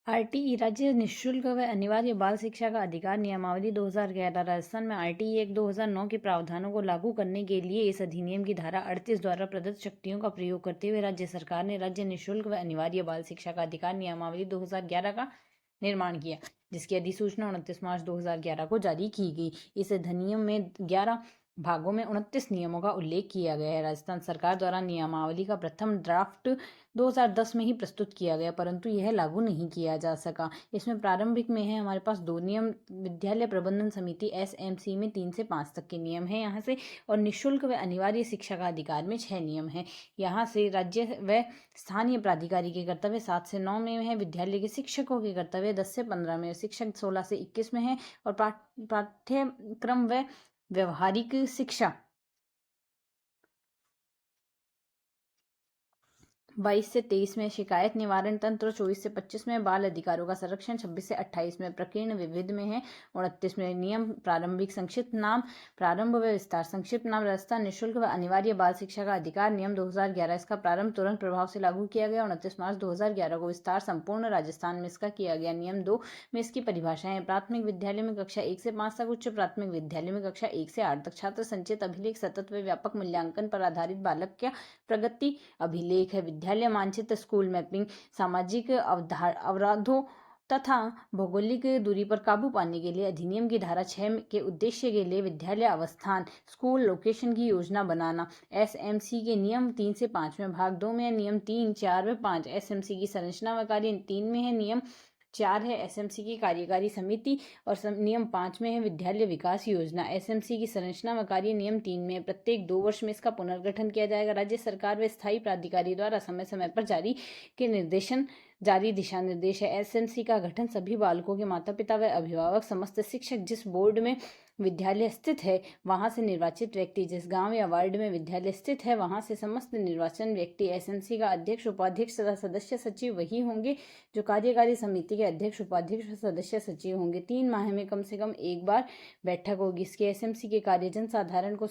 RTE राज्य निःशुल्क व अनिवार्य बाल शिक्षा का अधिकार नियमावली 2011 राजस्थान में आरटीई एक्ट 2009 के प्रावधानों को लागू करने के लिए इस अधिनियम की धारा 38 द्वारा प्रदत्त शक्तियों का प्रयोग करते हुए राज्य सरकार ने राज्य निःशुल्क व अनिवार्य बाल शिक्षा का अधिकार नियमावली 2011 का निर्माण किया, जिसकी अधिसूचना 29 मार्च 2011 को जारी की गई। इस अधिनियम में 11 भागों में 29 नियमों का उल्लेख किया गया है। राजस्थान सरकार द्वारा नियमावली का प्रथम ड्राफ्ट 2010 में ही प्रस्तुत किया गया, परंतु यह लागू नहीं किया जा सका। इसमें प्रारंभिक में है हमारे पास 2 नियम, विद्यालय प्रबंधन समिति एसएमसी में 3 से 5 तक के नियम है यहाँ से, और निःशुल्क व अनिवार्य शिक्षा का अधिकार में 6 नियम है। यहाँ से राज्य व स्थानीय प्राधिकारी के कर्तव्य 7 से 9 में है, विद्यालय के शिक्षकों के कर्तव्य 10 से 15 में, शिक्षक 16 से 21 में है, और पाठ्यक्रम व व्यवहारिक शिक्षा 22 से 23 में, शिकायत निवारण तंत्र 24 से 25 में, बाल अधिकारों का संरक्षण 26 से 28 में, प्रकीर्ण विविध में है 29 में। नियम प्रारंभिक संक्षिप्त नाम, प्रारंभ व विस्तार। संक्षिप्त नाम, राजस्थान निःशुल्क व अनिवार्य बाल शिक्षा का अधिकार नियम 2011। इसका प्रारंभ तुरंत प्रभाव से लागू किया गया 29 मार्च 2011 को। विस्तार, संपूर्ण राजस्थान में इसका किया गया। नियम 2 में इसकी परिभाषाएं, प्राथमिक विद्यालय में कक्षा 1 से 5 तक, उच्च प्राथमिक विद्यालय में कक्षा 1 से 8 तक। छात्र संचित अभिलेख सतत व व्यापक मूल्यांकन पर आधारित बालक का प्रगति अभिलेख है। विद्यालय मानचित्र, स्कूल मैपिंग, सामाजिक अवरोधों तथा भौगोलिक दूरी पर काबू पाने के लिए अधिनियम की धारा 6 के उद्देश्य के लिए विद्यालय अवस्थान, स्कूल लोकेशन की योजना बनाना। एसएमसी के नियम 3 से 5 में, भाग 2 में है नियम 3, 4 व 5। एसएमसी की संरचना व कार्य 3 में है, नियम 4 है एसएमसी की कार्यकारी समिति, और नियम 5 में है विद्यालय विकास योजना। एसएमसी की संरचना व कार्य नियम 3 में है, प्रत्येक 2 वर्ष में इसका पुनर्गठन किया जाएगा। राज्य सरकार व स्थायी प्राधिकारी द्वारा समय समय पर जारी दिशा निर्देश है। एसएमसी का गठन सभी बालकों के माता पिता व अभिभावक, समस्त शिक्षक, जिस बोर्ड में विद्यालय स्थित है वहां से निर्वाचित व्यक्ति, जिस गांव या वार्ड में विद्यालय स्थित है वहां से समस्त निर्वाचन व्यक्ति। एसएमसी का अध्यक्ष, उपाध्यक्ष तथा सदस्य सचिव वही होंगे जो कार्यकारी समिति के अध्यक्ष, उपाध्यक्ष और सदस्य सचिव होंगे। 3 माह में कम से कम एक बार बैठक होगी। इसके एसएमसी के कार्य जनसाधारण को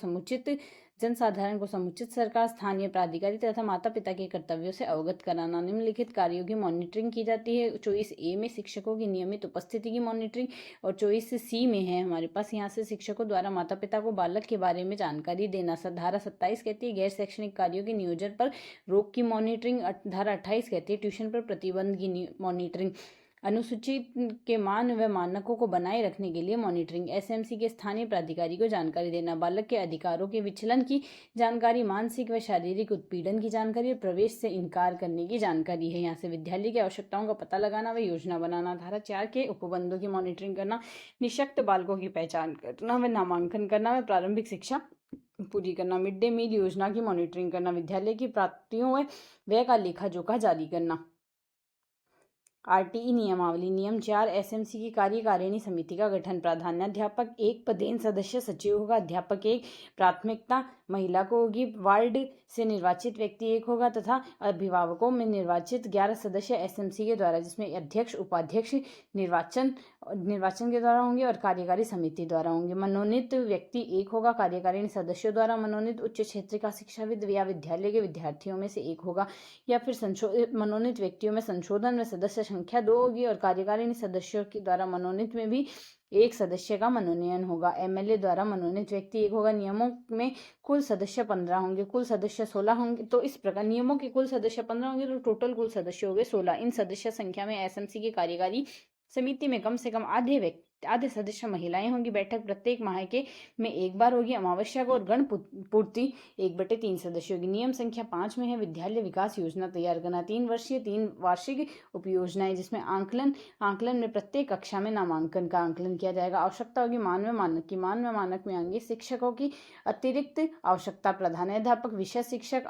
समुचित सरकार, स्थानीय प्राधिकारी तथा माता पिता के कर्तव्यों से अवगत कराना। निम्नलिखित कार्यों की मॉनिटरिंग की जाती है। 24A में शिक्षकों की नियमित उपस्थिति की मॉनिटरिंग, और 24C में है हमारे पास यहाँ से शिक्षकों द्वारा माता पिता को बालक के बारे में जानकारी देना। धारा 27 कहती है गैर शैक्षणिक कार्यों के नियोजन पर रोक की मॉनिटरिंग। धारा 28 कहती है ट्यूशन पर प्रतिबंध की मॉनिटरिंग। अनुसूची के मान व मानकों को बनाए रखने के लिए मॉनिटरिंग। एसएमसी के स्थानीय प्राधिकारी को जानकारी देना। बालक के अधिकारों के विचलन की जानकारी, मानसिक व शारीरिक उत्पीड़न की जानकारी, और प्रवेश से इनकार करने की जानकारी है। यहाँ से विद्यालय की आवश्यकताओं का पता लगाना व योजना बनाना। धारा 4 के उपबंधों की मॉनिटरिंग करना, निःशक्त बालकों की पहचान करना व नामांकन करना व प्रारंभिक शिक्षा पूरी करना। मिड डे मील योजना की मॉनिटरिंग करना। विद्यालय की प्राप्तियों व व्यय का लेखा जोखा जारी करना। आरटीई नियमावली। नियम 4, एसएमसी की कार्यकारिणी समिति का गठन। प्राधान्याध्यापक 1 पदेन सदस्य सचिव होगा। अध्यापक 1, प्राथमिकता महिला को होगी। वार्ड से निर्वाचित व्यक्ति 1 होगा तथा अभिभावकों में निर्वाचित 11 सदस्य एसएमसी के द्वारा, जिसमें अध्यक्ष, उपाध्यक्ष निर्वाचन के द्वारा होंगे और कार्यकारी समिति द्वारा होंगे। मनोनीत व्यक्ति 1 होगा। कार्यकारिणी सदस्यों द्वारा मनोनीत उच्च क्षेत्र का शिक्षाविद या विद्यालय के विद्यार्थियों में से 1 होगा, या फिर मनोनीत व्यक्तियों में संशोधन में सदस्य संख्या 2 होगी, और कार्यकारिणी सदस्यों के द्वारा मनोनीत में भी 1 सदस्य का मनोनयन होगा। एमएलए द्वारा मनोनीत व्यक्ति 1 होगा। नियमों में कुल सदस्य 15 होंगे, कुल सदस्य 16 होंगे। तो इस प्रकार नियमों के कुल सदस्य 15 होंगे तो टोटल कुल सदस्य हो गए 16। इन सदस्य संख्या में एसएमसी की कार्यकारी समिति में कम से कम आधे सदस्य महिलाएं होंगी। बैठक प्रत्येक माह के में एक बार होगी। अमावस्या को और गण पूर्ति 1/3 सदस्य होगी। नियम संख्या 5 में है विद्यालय विकास योजना तैयार करना। 3 वर्षीय 3 वार्षिक उपयोजनाएं, जिसमें आंकलन में प्रत्येक कक्षा में नामांकन का आंकलन किया जाएगा। आवश्यकता होगी मान व मानक की। मान व मानक में आएंगे शिक्षकों की अतिरिक्त आवश्यकता, प्रधानाध्यापक, विषय शिक्षक,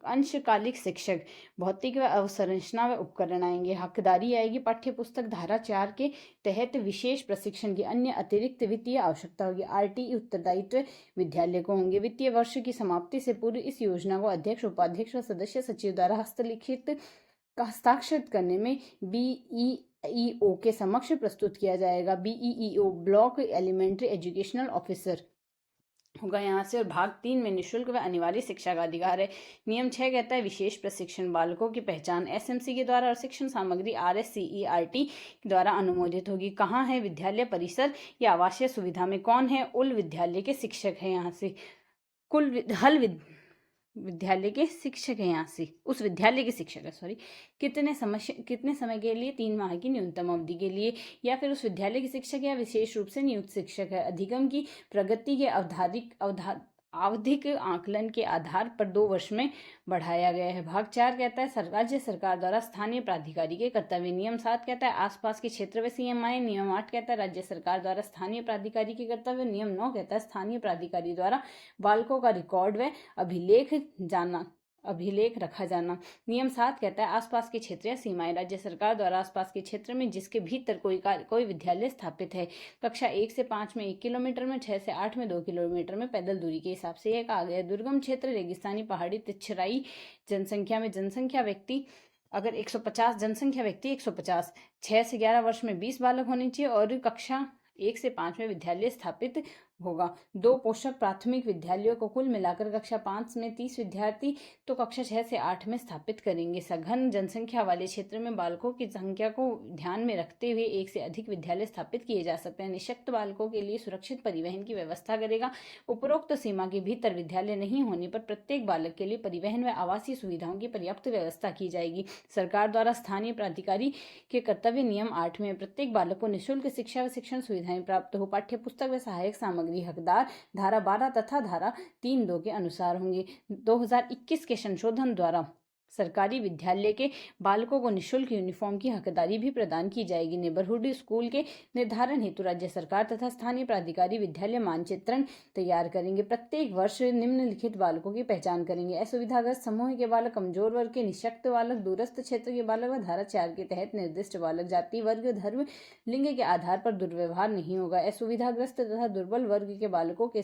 अंशकालिक शिक्षक, भौतिक व अवसंरचना व उपकरण आएंगे। हकदारी आएगी पाठ्य पुस्तक धारा 4 के तहत विशेष प्रशिक्षण की। अन्य अतिरिक्त वित्तीय आवश्यकता होगी। आरटीई उत्तरदायित्व विद्यालय को होंगे। वित्तीय वर्ष की समाप्ति से पूर्व इस योजना को अध्यक्ष, उपाध्यक्ष और सदस्य सचिव द्वारा हस्ताक्षरित करने में बीईईओ के समक्ष प्रस्तुत किया जाएगा। बीईईओ ब्लॉक एलिमेंट्री एजुकेशनल ऑफिसर होगा यहाँ से। और भाग 3 में निःशुल्क व अनिवार्य शिक्षा का अधिकार है। नियम 6 कहता है विशेष प्रशिक्षण बालकों की पहचान एसएमसी के द्वारा और शिक्षण सामग्री RSCERT द्वारा अनुमोदित होगी। कहाँ है? विद्यालय परिसर या आवासीय सुविधा में। कौन है? उल विद्यालय के शिक्षक है यहाँ से। विद्यालय के शिक्षक है यहाँ से, उस विद्यालय के शिक्षक है, सॉरी। कितने समय के लिए? 3 माह की न्यूनतम अवधि के लिए। या फिर उस विद्यालय के शिक्षक या विशेष रूप से नियुक्त शिक्षक है। अधिगम की प्रगति के आवधिक आकलन के आधार पर 2 वर्ष में बढ़ाया गया है। भाग 4 कहता है राज्य सरकार द्वारा स्थानीय प्राधिकारी के कर्तव्य। नियम 7 कहता है आसपास के क्षेत्र में सीएमआई। नियम 8 कहता है राज्य सरकार द्वारा स्थानीय प्राधिकारी के कर्तव्य। नियम 9 कहता है स्थानीय प्राधिकारी द्वारा बालकों का रिकॉर्ड व अभिलेख रखा जाना। नियम 7 कहता है आसपास के क्षेत्र या सीमाएं। राज्य सरकार द्वारा आसपास के क्षेत्र में जिसके भीतर कोई विद्यालय स्थापित है। कक्षा 1 से 5 में 1 किलोमीटर में, 6 से 8 में 2 किलोमीटर में पैदल दूरी के हिसाब से यह कहा गया। दुर्गम क्षेत्र, रेगिस्तानी, पहाड़ी, तिछराई जनसंख्या व्यक्ति अगर 150 जनसंख्या व्यक्ति 150, 6 से 11 वर्ष में 20 बालक होने चाहिए और कक्षा 1 से 5 में विद्यालय स्थापित होगा। 2 पोषक प्राथमिक विद्यालयों को कुल मिलाकर कक्षा 5 में 30 विद्यार्थी तो कक्षा 6 से 8 में स्थापित करेंगे। सघन जनसंख्या वाले क्षेत्र में बालकों की संख्या को ध्यान में रखते हुए 1 से अधिक विद्यालय स्थापित किए जा सकते हैं। निःशक्त बालकों के लिए सुरक्षित परिवहन की व्यवस्था करेगा। उपरोक्त सीमा के भीतर विद्यालय नहीं होने पर प्रत्येक बालक के लिए परिवहन व आवासीय सुविधाओं की पर्याप्त व्यवस्था की जाएगी। सरकार द्वारा स्थानीय प्राधिकारी के कर्तव्य। नियम 8 में प्रत्येक बालक को निःशुल्क शिक्षा व शिक्षण सुविधाएं प्राप्त हो। पाठ्य पुस्तक व सहायक सामग्री हकदार धारा 12 तथा धारा 3(2) के अनुसार होंगे। 2021 के संशोधन द्वारा सरकारी विद्यालय के बालकों को निःशुल्क यूनिफॉर्म की हकदारी भी प्रदान की जाएगी। नेबरहुड स्कूल के निर्धारण हेतु राज्य सरकार तथा स्थानीय प्राधिकारी विद्यालय मानचित्रण तैयार करेंगे। प्रत्येक वर्ष निम्नलिखित बालकों की पहचान करेंगे। असुविधाग्रस्त समूह के बालक, कमजोर वर्ग के, निःशक्त बालक, दूरस्थ क्षेत्र के बालक व धारा 4 के तहत निर्दिष्ट बालक। जाति, वर्ग, धर्म, लिंग के आधार पर दुर्व्यवहार नहीं होगा। असुविधाग्रस्त तथा दुर्बल वर्ग के बालकों के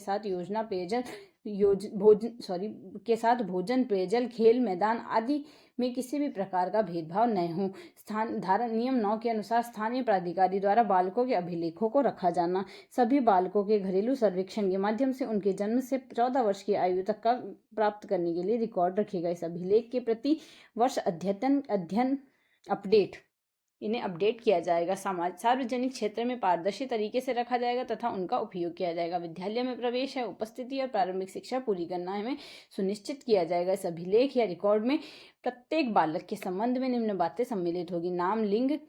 साथ भोजन, पेयजल, खेल मैदान आदि में किसी भी प्रकार का भेदभाव न हो। नियम 9 के अनुसार स्थानीय प्राधिकारी द्वारा बालकों के अभिलेखों को रखा जाना। सभी बालकों के घरेलू सर्वेक्षण के माध्यम से उनके जन्म से 14 वर्ष की आयु तक का प्राप्त करने के लिए रिकॉर्ड रखेगा। इस अभिलेख के प्रति वर्ष अध्ययन इन्हें अपडेट किया जाएगा। सार्वजनिक क्षेत्र में पारदर्शी तरीके से रखा जाएगा तथा उनका उपयोग किया जाएगा। विद्यालय में प्रवेश है, उपस्थिति और प्रारंभिक शिक्षा पूरी करना हमें सुनिश्चित किया जाएगा। इस अभिलेख या रिकॉर्ड में प्रत्येक बालक के संबंध में निम्न बातें सम्मिलित होगी: नाम, लिंग,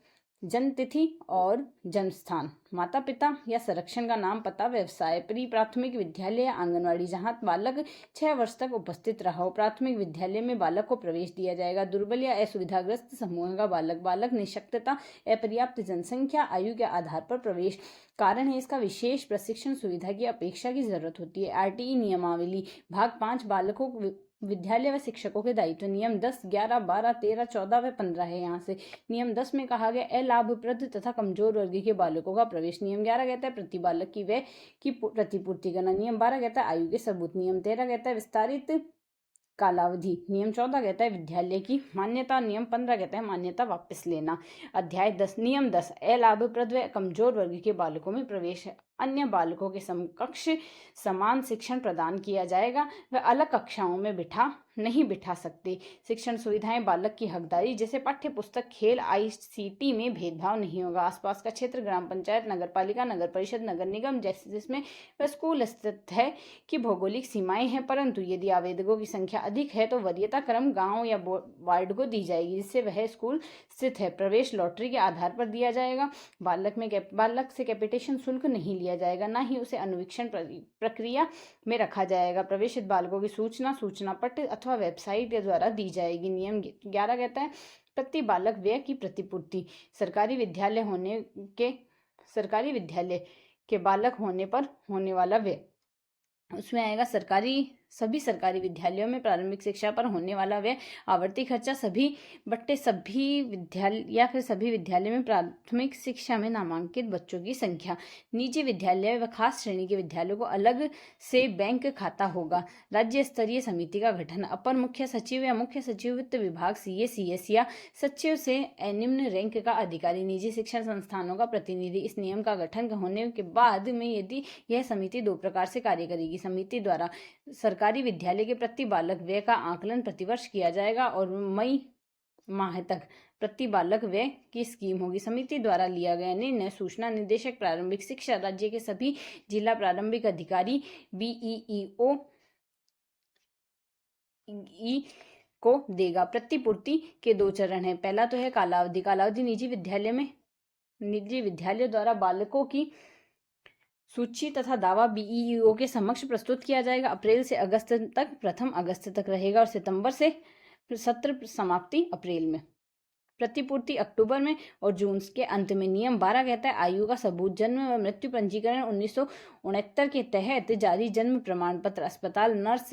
जन्म तिथि और जन्म स्थान, माता पिता या संरक्षण का नाम, पता, व्यवसाय, प्री प्राथमिक विद्यालय या आंगनवाड़ी जहां बालक 6 वर्ष तक उपस्थित रहा हो। प्राथमिक विद्यालय में बालक को प्रवेश दिया जाएगा। दुर्बल या असुविधाग्रस्त समूह का बालक, निःशक्तता, अपर्याप्त जनसंख्या, आयु के आधार पर प्रवेश। कारण है इसका विशेष प्रशिक्षण सुविधा की अपेक्षा की जरूरत होती है। RTE नियमावली भाग 5 बालकों विद्यालय व शिक्षकों के दायित्व। नियम 10, 11, 12, 13, 14 व 15 है यहाँ से। नियम 10 में कहा गया अलाभप्रद तथा कमजोर वर्ग के बालकों का प्रवेश। नियम 11 कहता है प्रति बालक की व्यय की प्रतिपूर्ति करना। नियम 12 कहता है आयु के सबूत। नियम 13 कहता है विस्तारित कालावधि। नियम 14 कहता है विद्यालय की मान्यता। नियम 15 कहता है मान्यता वापस लेना। अध्याय 10 नियम 10 अलाभप्रद व कमजोर वर्ग के बालकों में प्रवेश है। अन्य बालकों के समकक्ष समान शिक्षण प्रदान किया जाएगा। वे अलग कक्षाओं में नहीं बिठा सकते। शिक्षण सुविधाएं, बालक की हकदारी जैसे पाठ्य पुस्तक, खेल, ICT में भेदभाव नहीं होगा। आसपास का क्षेत्र ग्राम पंचायत, नगर पालिका, नगर परिषद, नगर निगम जैसे जिसमें वह स्कूल स्थित है की भौगोलिक सीमाएं हैं, परंतु यदि आवेदकों की संख्या अधिक है तो वरीयता क्रम गाँव या वार्ड को दी जाएगी जिससे वह स्कूल स्थित है। प्रवेश लॉटरी के आधार पर दिया जाएगा। बालक से कैपिटेशन शुल्क नहीं लिया जाएगा, ना ही उसे अनुवीक्षण प्रक्रिया में रखा जाएगा। प्रवेशित बालकों की सूचना पत्र अथवा वेबसाइट के द्वारा दी जाएगी। नियम 11 कहता है प्रति बालक व्यय की प्रतिपूर्ति। सरकारी विद्यालय के बालक होने पर होने वाला व्यय, उसमें आएगा सरकारी सभी सरकारी विद्यालयों में प्रारंभिक शिक्षा पर होने वाला व्यय आवर्ती खर्चा सभी विद्यालय या फिर सभी विद्यालय में प्राथमिक शिक्षा में नामांकित बच्चों की संख्या। निजी विद्यालय व खास श्रेणी के विद्यालयों को अलग से बैंक खाता होगा। राज्य स्तरीय समिति का गठन। अपर मुख्य सचिव या मुख्य सचिव वित्त विभाग सीए सीएस या सचिव से निम्न रैंक का अधिकारी निजी शिक्षण संस्थानों का प्रतिनिधि। इस नियम का गठन होने के बाद में यदि यह समिति दो प्रकार से कार्य करेगी। समिति द्वारा सरकारी विद्यालय के प्रति बालक व्यय का आकलन प्रतिवर्ष किया जाएगा और मई माह तक प्रति बालक व्यय की स्कीम होगी। समिति द्वारा लिया गया निर्णय सूचना निदेशक प्रारंभिक शिक्षा राज्य के सभी जिला प्रारंभिक अधिकारी बीईईओ को देगा। प्रतिपूर्ति के 2 चरण हैं। पहला तो है कालावधि। कालावधि निजी विद्यालय द्वारा बालकों की सूची तथा दावा बीईईओ के समक्ष प्रस्तुत किया जाएगा। अप्रैल से अगस्त तक, प्रथम अगस्त तक रहेगा और सितंबर से सत्र समाप्ति अप्रैल में, प्रतिपूर्ति अक्टूबर में और जून के अंत में। नियम 12 कहता है आयु का सबूत। जन्म व मृत्यु पंजीकरण 1969 के तहत जारी जन्म प्रमाण पत्र अस्पताल नर्स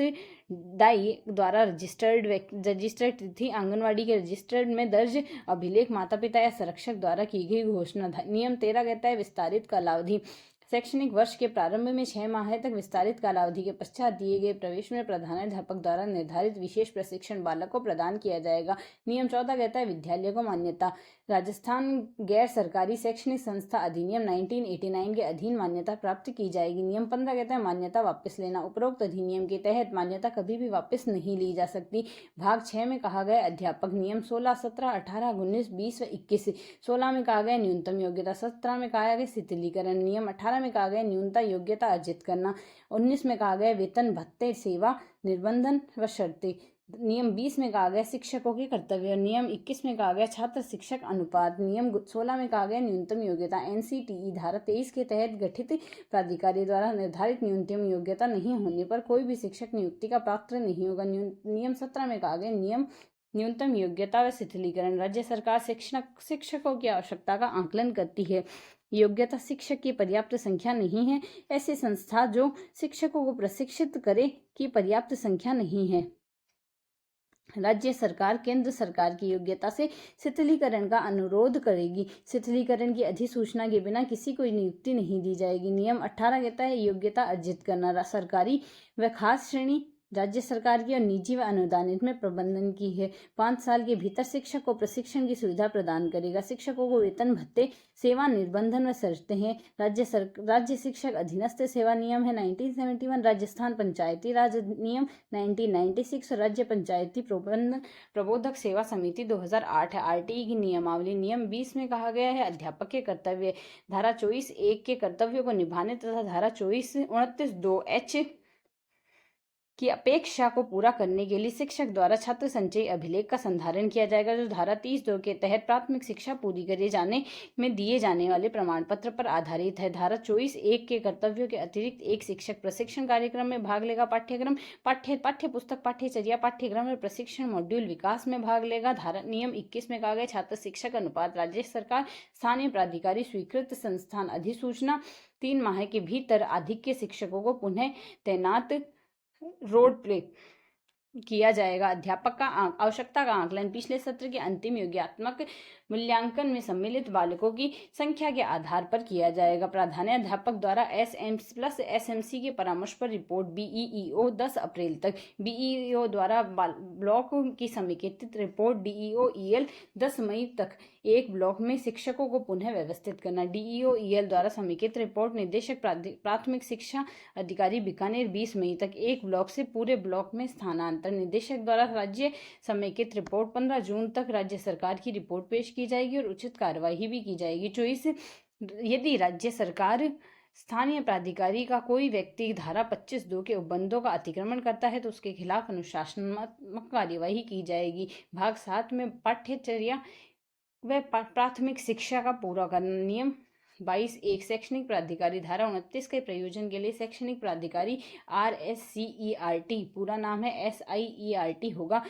दाई द्वारा रजिस्टर्ड तिथि आंगनवाड़ी के रजिस्टर्ड में दर्ज अभिलेख माता पिता या संरक्षक द्वारा की गई घोषणा। नियम 13 कहता है विस्तारित कालावधि। शैक्षणिक वर्ष के प्रारंभ में 6 माह तक विस्तारित कालावधि के पश्चात दिए गए प्रवेश में प्रधानाध्यापक द्वारा निर्धारित विशेष प्रशिक्षण बालक को प्रदान किया जाएगा। नियम 14 कहता है विद्यालय को मान्यता। राजस्थान गैर सरकारी शैक्षणिक संस्था अधिनियम 1989 के अधीन मान्यता प्राप्त की जाएगी। नियम 15 कहता है मान्यता वापस लेना। उपरोक्त अधिनियम के तहत मान्यता कभी भी वापस नहीं ली जा सकती। भाग 6 में कहा गया अध्यापक। नियम 16, 17, 18, 19, 20 व 21। 16 में कहा गया न्यूनतम योग्यता। 17 में कहा गया शिथिलीकरण। नियम 18 में कहा गया न्यूनतम योग्यता अर्जित करना। 19 में कहा गया वेतन भत्ते सेवा निबंधन व शर्तें। नियम 20 में कहा गया शिक्षकों के कर्तव्य। नियम 21 में कहा गया छात्र शिक्षक अनुपात। नियम 16 में कहा गया न्यूनतम योग्यता। एनसीटीई धारा 23 के तहत गठित प्राधिकारी द्वारा निर्धारित न्यूनतम योग्यता नहीं होने पर कोई भी शिक्षक नियुक्ति का पात्र नहीं होगा। नियम 17 में कहा गया न्यूनतम योग्यता व शिथिलीकरण। राज्य सरकार शिक्षकों की आवश्यकता का आकलन करती है। योग्यता शिक्षक की पर्याप्त संख्या नहीं है। ऐसी संस्था जो शिक्षकों को प्रशिक्षित करे की पर्याप्त संख्या नहीं है। राज्य सरकार केंद्र सरकार की योग्यता से शिथिलीकरण का अनुरोध करेगी। शिथिलीकरण की अधिसूचना के बिना किसी को नियुक्ति नहीं दी जाएगी। नियम 18 कहता है योग्यता अर्जित करना। सरकारी व खास श्रेणी राज्य सरकार की और निजी व अनुदानित में प्रबंधन की है। 5 साल के भीतर शिक्षक को प्रशिक्षण की सुविधा प्रदान करेगा। शिक्षकों को वेतन भत्ते सेवा निर्बंधन व शर्तें हैं। राज्य शिक्षक अधीनस्थ सेवा नियम है 1971। राजस्थान पंचायती राज नियम 1996 और राज्य पंचायती प्रबोधक सेवा समिति 2008 है। आरटीई की नियमावली। नियम 20 में कहा गया है अध्यापक के कर्तव्य। धारा 24(1) के कर्तव्यों को निभाने तथा धारा 29(2)(h) की अपेक्षा को पूरा करने के लिए शिक्षक द्वारा छात्र संचयी अभिलेख का संधारण किया जाएगा, जो धारा 30(2) के तहत प्राथमिक शिक्षा पूरी करे जाने में दिए जाने वाले प्रमाण पत्र पर आधारित है। धारा 24(1) के कर्तव्यों के अतिरिक्त एक शिक्षक प्रशिक्षण कार्यक्रम में भाग लेगा। पाठ्यक्रम पाठ्य पुस्तक पाठ्यचर्या पाठ्यक्रम में प्रशिक्षण मॉड्यूल विकास में भाग लेगा। नियम 21 में कहा गया छात्र शिक्षक अनुपात। राज्य सरकार स्थानीय प्राधिकारी स्वीकृत संस्थान अधिसूचना 3 माह के भीतर अधिक के शिक्षकों को पुनः तैनात रोड प्ले किया जाएगा। अध्यापक का आवश्यकता का आकलन पिछले सत्र के अंतिम योग्यात्मक मूल्यांकन में सम्मिलित बालकों की संख्या के आधार पर किया जाएगा। प्राधान्याध्यापक द्वारा एसएमसी के परामर्श पर रिपोर्ट बीईईओ 10 अप्रैल तक। बीईईओ द्वारा ब्लॉक की समेकित रिपोर्ट डीईओईएल 10 मई तक। एक ब्लॉक में शिक्षकों को पुनः व्यवस्थित करना। डीईओईएल द्वारा समेकित रिपोर्ट निदेशक प्राथमिक शिक्षा अधिकारी बीकानेर 20 मई तक। एक ब्लॉक से पूरे ब्लॉक में स्थानांतरण। निदेशक द्वारा राज्य समेकित रिपोर्ट 15 जून तक राज्य सरकार की रिपोर्ट पेश की जाएगी और उचित कार्यवाही भी की जाएगी। 24 यदि राज्य सरकार स्थानीय प्राधिकारी का कोई व्यक्ति धारा 25(2) के उपबंधों का अतिक्रमण करता है तो उसके खिलाफ अनुशासनात्मक कार्यवाही की जाएगी। भाग 7 में पाठ्यचर्या व प्राथमिक शिक्षा का पूरा करना। नियम 22(1) शैक्षणिक प्राधिकारी। धारा 29 के प्रयोजन के लिए शैक्षणिक प्राधिकारी RSCERT पूरा नाम है SIERT होगा।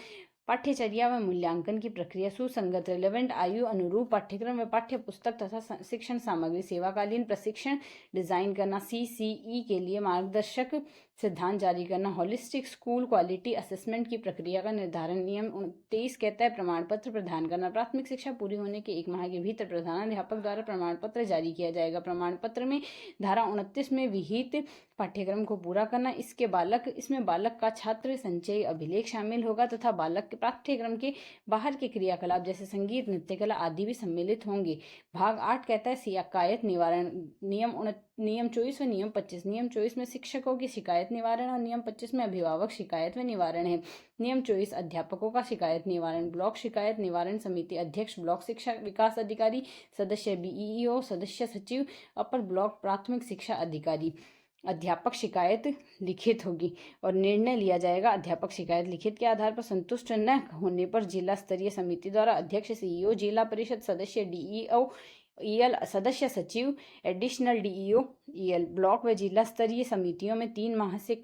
पाठ्यचर्या व मूल्यांकन की प्रक्रिया सुसंगत रिलेवेंट आयु अनुरूप पाठ्यक्रम व पाठ्य पुस्तक तथा शिक्षण सामग्री सेवाकालीन प्रशिक्षण डिजाइन करना। CCE के लिए मार्गदर्शक सिद्धांत जारी करना। हॉलिस्टिक स्कूल क्वालिटी असेसमेंट की प्रक्रिया का निर्धारण। नियम 23 कहता है प्रमाण पत्र प्रदान करना। प्राथमिक शिक्षा पूरी होने के 1 माह के भीतर प्रधानाध्यापक द्वारा प्रमाण पत्र जारी किया जाएगा। प्रमाण पत्र में धारा 29 में विहित पाठ्यक्रम को पूरा करना। इसमें बालक का छात्र संचयी अभिलेख शामिल होगा तथा बालक के पाठ्यक्रम के बाहर के क्रियाकलाप जैसे संगीत, नृत्य कला आदि भी सम्मिलित होंगे। भाग 8 कहता है शिकायत निवारण। नियम 24 व नियम 25। नियम 24 में शिक्षकों की शिकायत निवारण और नियम 25 में अभिभावक शिकायत व निवारण है। नियम 24 अध्यापकों का शिकायत निवारण। ब्लॉक शिकायत निवारण समिति अध्यक्ष ब्लॉक शिक्षा विकास अधिकारी, सदस्य बीईओ, सदस्य सचिव, अपर ब्लॉक प्राथमिक शिक्षा अधिकारी। अध्यापक शिकायत लिखित होगी और निर्णय लिया जाएगा। अध्यापक शिकायत लिखित के आधार पर संतुष्ट न होने पर जिला स्तरीय समिति द्वारा अध्यक्ष, सीईओ, जिला परिषद सदस्य, डीईओ, ईएल सदस्य सचिव, एडिशनल डीईओ, ईएल ब्लॉक व जिला स्तरीय समितियों में 3 माह से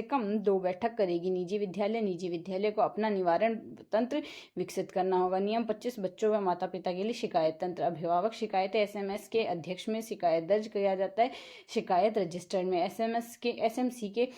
कम 2 बैठक करेगी। निजी विद्यालय को अपना निवारण तंत्र विकसित करना होगा। नियम 25 बच्चों व माता पिता के लिए शिकायत तंत्र। अभिभावक शिकायतें एसएमएस के अध्यक्ष में शिकायत दर्ज किया जाता है। शिकायत रजिस्टर में एसएमसी के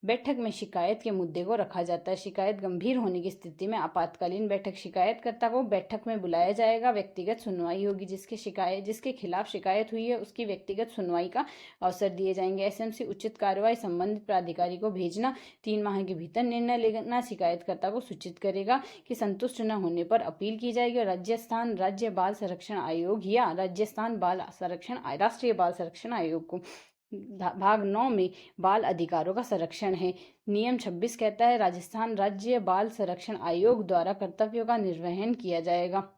बैठक में शिकायत के मुद्दे को रखा जाता है। शिकायत गंभीर होने की स्थिति में आपातकालीन बैठक। शिकायतकर्ता को बैठक में बुलाया जाएगा। व्यक्तिगत सुनवाई होगी। जिसके खिलाफ शिकायत हुई है उसकी व्यक्तिगत सुनवाई का अवसर दिए जाएंगे। एसएमसी उचित कार्रवाई संबंधित प्राधिकारी को भेजना। 3 माह के भीतर निर्णय लेना। शिकायतकर्ता को सूचित करेगा कि संतुष्ट न होने पर अपील की जाएगी और राज्य बाल संरक्षण आयोग या राष्ट्रीय बाल संरक्षण आयोग को। भाग 9 में बाल अधिकारों का संरक्षण है। नियम 26 कहता है राजस्थान राज्य बाल संरक्षण आयोग द्वारा कर्तव्यों का निर्वहन किया जाएगा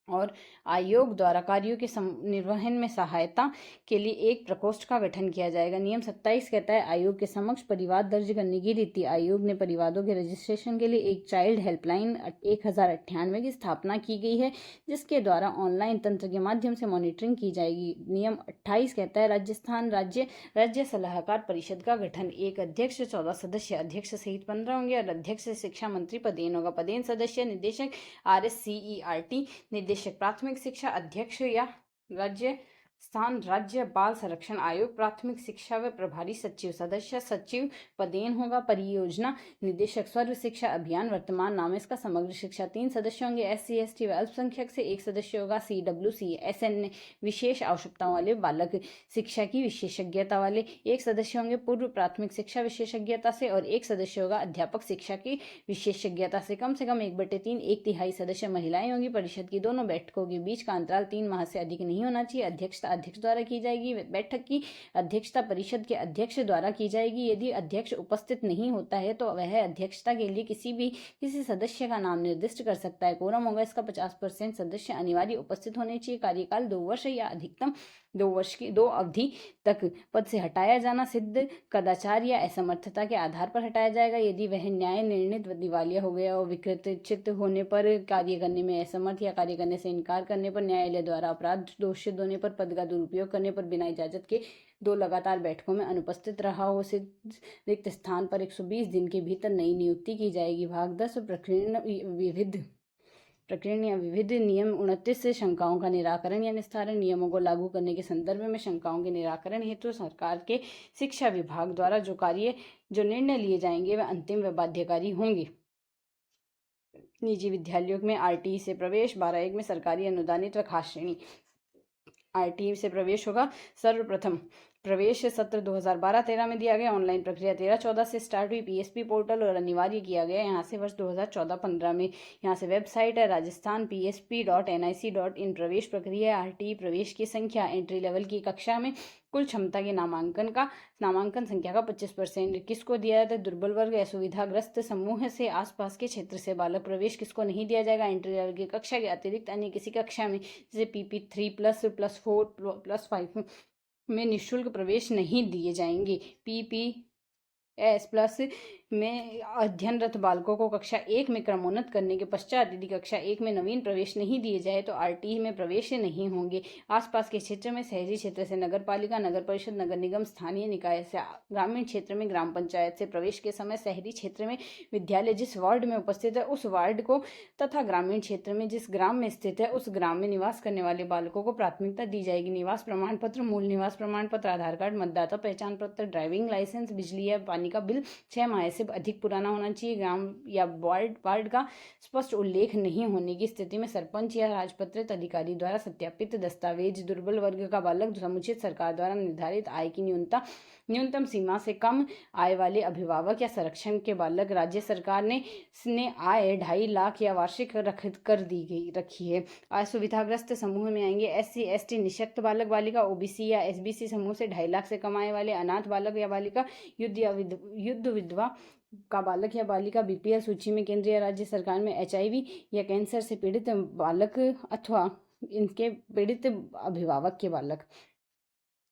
और आयोग द्वारा कार्यों के निर्वहन में सहायता के लिए एक प्रकोष्ठ का गठन किया जाएगा। नियम 27 कहता है आयोग के समक्ष परिवाद दर्ज करने की रीति। आयोग ने परिवादों के रजिस्ट्रेशन के लिए एक चाइल्ड हेल्पलाइन 1098 की स्थापना की गई है जिसके द्वारा ऑनलाइन तंत्र के माध्यम से मॉनिटरिंग की जाएगी। नियम 28 कहता है राजस्थान राज्य सलाहकार परिषद का गठन। एक अध्यक्ष, 14 सदस्य, अध्यक्ष सहित 15 होंगे और अध्यक्ष शिक्षा मंत्री पदेन होगा। पदेन सदस्य निदेशक RSCERT, निदेशक प्राथमिक शिक्षा अध्यक्ष या राजस्थान राज्य बाल संरक्षण आयोग प्राथमिक शिक्षा व प्रभारी सचिव। सदस्य सचिव पदेन होगा। परियोजना निदेशक सर्व शिक्षा अभियान, वर्तमान नाम इसका समग्र शिक्षा। 3 सदस्य होंगे। SC ST व अल्पसंख्यक से 1 सदस्य होगा। CWC SN विशेष आवश्यकताओं वाले बालक शिक्षा की विशेषज्ञता वाले। 1 सदस्य होंगे पूर्व प्राथमिक शिक्षा विशेषज्ञता से और 1 सदस्य होगा अध्यापक शिक्षा की विशेषज्ञता से। कम 1/3 1/3 सदस्य महिलाएं होंगी। परिषद की दोनों बैठकों के बीच का अंतराल 3 माह से अधिक नहीं होना चाहिए। अध्यक्षता अध्यक्ष द्वारा की जाएगी। बैठक की अध्यक्षता परिषद के अध्यक्ष द्वारा की जाएगी। यदि अध्यक्ष उपस्थित नहीं होता है तो वह अध्यक्षता के लिए किसी सदस्य का नाम निर्दिष्ट कर सकता है। कोरम होगा इसका 50% सदस्य अनिवार्य उपस्थित होने चाहिए। कार्यकाल 2 वर्ष या अधिकतम 2 वर्ष की 2 अवधि तक। पद से हटाया जाना सिद्ध कदाचार या असमर्थता के आधार पर हटाया जाएगा। यदि वह न्याय निर्णित दिवालिया हो गया और विकृतचित्त होने पर, कार्य करने में असमर्थ या कार्य करने से इनकार करने पर, न्यायालय द्वारा अपराध दोषित होने पर, पद का दुरुपयोग करने पर, बिना इजाजत के 2 लगातार बैठकों में अनुपस्थित रहा हो, रिक्त स्थान पर 120 दिन के भीतर नई नियुक्ति की जाएगी। भाग 10 प्रकरण या विविध। नियम 29 से शंकाओं का निराकरण या निस्तारण। नियमों को लागू करने के संदर्भ में शंकाओं के निराकरण हेतु सरकार के शिक्षा विभाग द्वारा जो निर्णय लिए जाएंगे वह अंतिम व बाध्यकारी होंगे। निजी विद्यालयों में RTE से प्रवेश। 12(1) में सरकारी अनुदानित व खास श्रेणी। RTE से प्रवेश होगा। सर्वप्रथम प्रवेश सत्र 2012-13 में दिया गया। ऑनलाइन प्रक्रिया 13-14 से स्टार्ट हुई। PSP पोर्टल और अनिवार्य किया गया यहाँ से वर्ष 2014-15 में। यहाँ से वेबसाइट है राजस्थान psp.nic.in। प्रवेश प्रक्रिया RTE प्रवेश की संख्या एंट्री लेवल की कक्षा में कुल क्षमता के नामांकन संख्या का 25% किसको दिया जाता है? दुर्बल वर्ग, असुविधाग्रस्त समूह से आसपास के क्षेत्र से बालक। प्रवेश किसको नहीं दिया जाएगा? एंट्री लेवल की कक्षा के अतिरिक्त अन्य किसी कक्षा में जैसे PP3+, +4, +5 में निःशुल्क प्रवेश नहीं दिए जाएंगे। S+ में अध्ययनरत बालकों को कक्षा 1 में क्रमोन्नत करने के पश्चात यदि कक्षा 1 में नवीन प्रवेश नहीं दिए जाए तो RT में प्रवेश नहीं होंगे। आसपास के क्षेत्र में शहरी क्षेत्र से नगर पालिका, नगर परिषद, नगर निगम, स्थानीय निकाय से ग्रामीण क्षेत्र में ग्राम पंचायत से प्रवेश के समय शहरी क्षेत्र में विद्यालय जिस वार्ड में उपस्थित है उस वार्ड को तथा ग्रामीण क्षेत्र में जिस ग्राम में स्थित है उस ग्राम में निवास करने वाले बालकों को प्राथमिकता दी जाएगी। निवास प्रमाण पत्र, मूल निवास प्रमाण पत्र, आधार कार्ड, मतदाता पहचान पत्र, ड्राइविंग लाइसेंस, बिजली या पानी का बिल 6 माह से अधिक पुराना होना चाहिए। ग्राम या वार्ड का स्पष्ट उल्लेख नहीं होने की स्थिति में सरपंच या राजपत्रित अधिकारी द्वारा सत्यापित दस्तावेज, दुर्बल वर्ग का बालक, समुचित सरकार द्वारा निर्धारित आय की न्यूनतम सीमा से कम आय वाले अभिभावक या संरक्षण के बालक, राज्य सरकार ने आय 2.5 लाख या वार्षिक रखी है। असुविधाग्रस्त समूह में आएंगे SC ST निःशक्त बालक बालिका, OBC या SBC समूह से 2.5 लाख से कम आय वाले, अनाथ बालक या बालिका, युद्ध विधवा का बालक या बालिका, BPL सूची में केंद्र या राज्य सरकार में HIV या कैंसर से पीड़ित बालक अथवा इनके पीड़ित अभिभावक के बालक।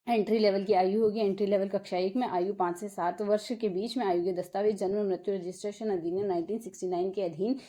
एंट्री लेवल की आयु होगी। एंट्री लेवल कक्षा 1 में आयु 5 से 7 वर्ष के बीच में आयु के दस्तावेज, जन्म मृत्यु रजिस्ट्रेशन अधिनियम 1969 के अधीन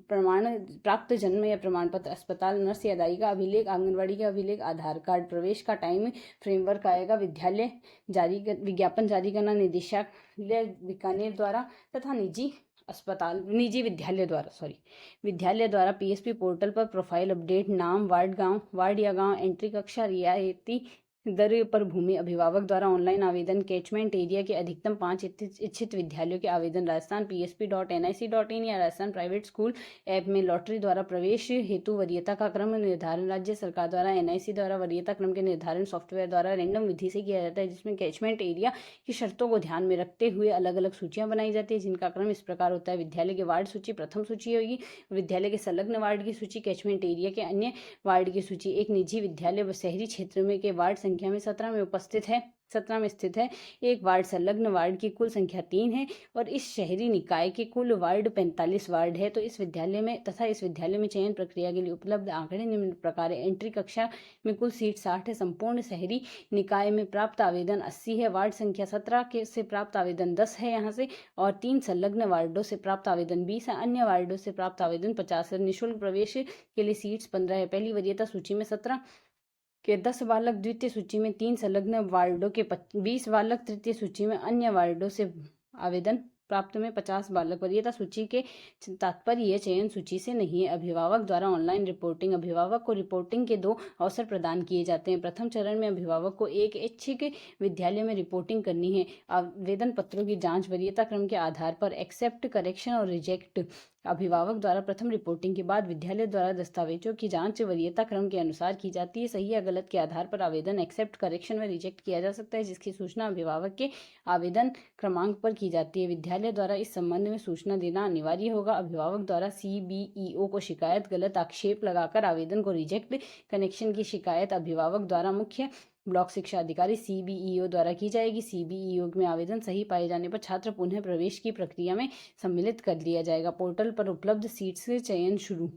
प्रमाण प्राप्त जन्म या प्रमाण पत्र, अस्पताल नर्स या दाई का अभिलेख, आंगनवाड़ी का अभिलेख, आधार कार्ड। प्रवेश का टाइम फ्रेमवर्क आएगा। विज्ञापन जारी करना निदेशालय बीकानेर द्वारा तथा निजी विद्यालय द्वारा PSP पोर्टल पर प्रोफाइल अपडेट, नाम, वार्ड या गांव, एंट्री कक्षा, रियायती दर पर भूमि, अभिभावक द्वारा ऑनलाइन आवेदन, कैचमेंट एरिया के अधिकतम 5 इच्छित विद्यालयों के आवेदन, राजस्थान PSP.nic.in या राजस्थान प्राइवेट स्कूल ऐप में लॉटरी द्वारा प्रवेश हेतु वरीयता का क्रम निर्धारण, राज्य सरकार द्वारा NIC द्वारा वरीयता क्रम के निर्धारण सॉफ्टवेयर द्वारा रैंडम विधि से किया जाता है, जिसमें कैचमेंट एरिया की शर्तों को ध्यान में रखते हुए अलग अलग सूचियां बनाई जाती है, जिनका क्रम इस प्रकार होता है। विद्यालय के वार्ड सूची प्रथम सूची होगी, विद्यालय के संलग्न वार्ड की सूची, कैचमेंट एरिया के अन्य वार्ड की सूची। एक निजी विद्यालय शहरी क्षेत्र में के वार्ड संख्या में 17 में स्थित है। एक वार्ड संलग्न वार्ड की कुल संख्या 3 है और इस शहरी निकाय के कुल वार्ड 45 वार्ड है। तो इस विद्यालय में चयन प्रक्रिया के लिए उपलब्ध आंकड़े निम्न प्रकार है। एंट्री कक्षा में कुल सीट 60 है। संपूर्ण शहरी निकाय में प्राप्त आवेदन 80 है। वार्ड संख्या 17 से प्राप्त आवेदन 10 है यहाँ से, और 3 संलग्न वार्डों से प्राप्त आवेदन 20 है। अन्य वार्डों से प्राप्त आवेदन 50 है। निःशुल्क प्रवेश के लिए सीट्स 15 है। पहली वरीयता सूची में 17 के 10 बालक, द्वितीय सूची में 3 संलग्न वार्डों के 20 बालक, तृतीय सूची में अन्य वार्डों से आवेदन प्राप्त में 50 बालक। वरीयता सूची के तात्पर्य यह चयन सूची से नहीं है। अभिभावक द्वारा ऑनलाइन रिपोर्टिंग। अभिभावक को रिपोर्टिंग के 2 अवसर प्रदान किए जाते हैं। प्रथम चरण में अभिभावक को एक ऐच्छिक विद्यालय में रिपोर्टिंग करनी है। आवेदन पत्रों की जांच वरीयता क्रम के आधार पर एक्सेप्ट, करेक्शन और रिजेक्ट अभिभावक द्वारा प्रथम रिपोर्टिंग के बाद विद्यालय द्वारा दस्तावेजों की जांच वरीयता क्रम के अनुसार की जाती है। सही या गलत के आधार पर आवेदन एक्सेप्ट, करेक्शन व रिजेक्ट किया जा सकता है, जिसकी सूचना अभिभावक के आवेदन क्रमांक पर की जाती है। विद्यालय द्वारा इस संबंध में सूचना देना अनिवार्य होगा। अभिभावक द्वारा CBEO को शिकायत, गलत आक्षेप लगाकर आवेदन को रिजेक्ट, कनेक्शन की शिकायत अभिभावक द्वारा मुख्य ब्लॉक शिक्षा अधिकारी CBEO द्वारा की जाएगी। CBEO में आवेदन सही पाए जाने पर छात्र पुनः प्रवेश की प्रक्रिया में सम्मिलित कर लिया जाएगा। पोर्टल पर उपलब्ध सीट से चयन शुरू।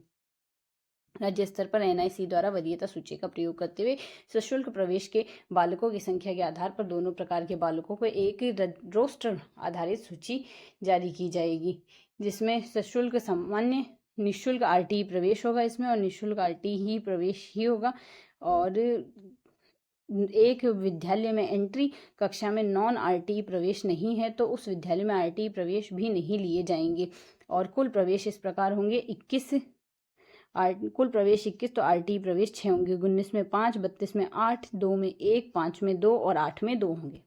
राज्य स्तर पर NIC द्वारा वरीयता सूची का प्रयोग करते हुए सशुल्क प्रवेश के बालकों की संख्या के आधार पर दोनों प्रकार के बालकों को एक रोस्टर आधारित सूची जारी की जाएगी, जिसमें सशुल्क, सामान्य, निःशुल्क RT प्रवेश होगा इसमें, और निःशुल्क RT ही प्रवेश ही होगा। और एक विद्यालय में एंट्री कक्षा में नॉन RT प्रवेश नहीं है तो उस विद्यालय में RT प्रवेश भी नहीं लिए जाएंगे। और कुल प्रवेश इस प्रकार होंगे: 21 कुल प्रवेश 21, तो RT प्रवेश 6 होंगे। 19 में 5, 32 में 8, 2 में 1, 5 में 2 और 8 में 2 होंगे।